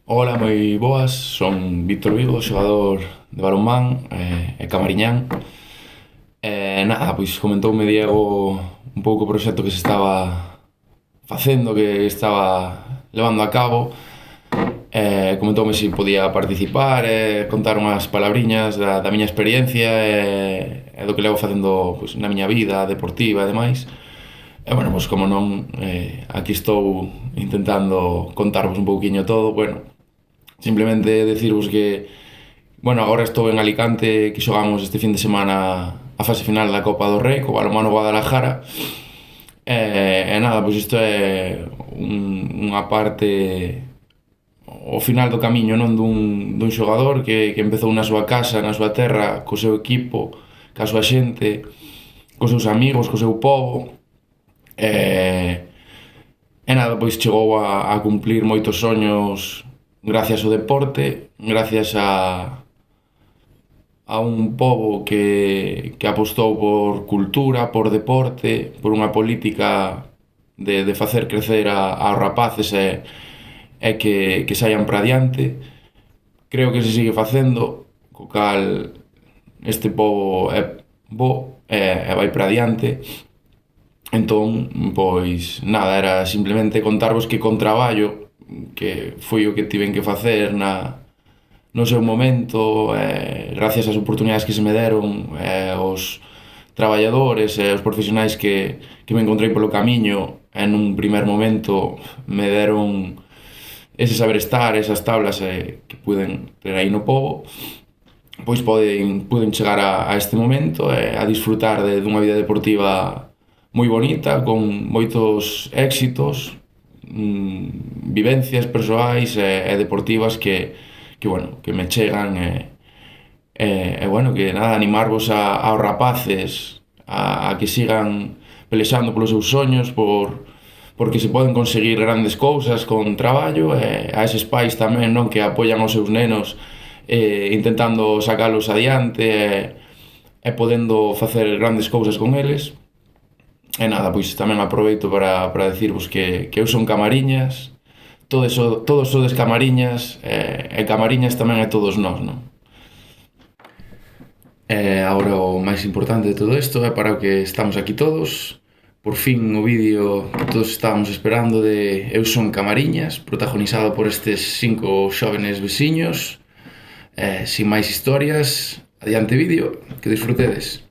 Ola, moi boas, son Víctor Vigo, xogador de balonmán e camariñán. Nada, pois comentoume Diego un pouco o proxecto que se estaba facendo, que estaba levando a cabo. Comentoume se podía participar e contar unhas palabriñas da miña experiencia e do que levo facendo pois, na miña vida deportiva e demais. E bueno, pois como non, aquí estou intentando contarvos un pouquiño todo. Bueno, simplemente decirvos que, bueno, agora estou en Alicante, que xogamos este fin de semana a fase final da Copa do Rei co balonmano Guadalajara. E nada, pois isto é unha parte, o final do camiño, non, dun xogador que empezou na súa casa, na súa terra, co seu equipo, ca súa xente, cos seus amigos, co seu povo. E nada, pois chegou a cumplir moitos soños gracias ao deporte, gracias a un pobo que apostou por cultura, por deporte, por unha política de facer crecer aos rapaces e que saian para adiante. Creo que se sigue facendo, co cal este pobo é bo e vai para adiante. Entón, pois, nada, era simplemente contarvos que con traballo, que foi o que tiven que facer no seu momento, gracias ás oportunidades que se me deron, os traballadores e os profesionais que me encontrei polo camiño, en un primer momento me deron ese saber estar, esas tablas que puden ter aí no pobo, pois puden chegar a este momento e a disfrutar dunha vida deportiva moi bonita, con moitos éxitos, vivencias persoais e deportivas que bueno, que me chegan bueno, que nada, animarvos aos rapaces a que sigan pelexando polos seus soños, porque se poden conseguir grandes cousas con traballo, e a eses pais tamén, non, que apoian os seus nenos intentando sacalos adiante e podendo facer grandes cousas con eles. E nada, pois tamén aproveito para decirvos que eu son Camariñas, todos sodes Camariñas, e Camariñas tamén é todos nós, non? E agora o máis importante de todo isto é para o que estamos aquí todos. Por fin o vídeo que todos estábamos esperando de Eu son Camariñas, protagonizado por estes 5 xóvenes veciños. Sin máis historias, adiante vídeo, que disfrutedes.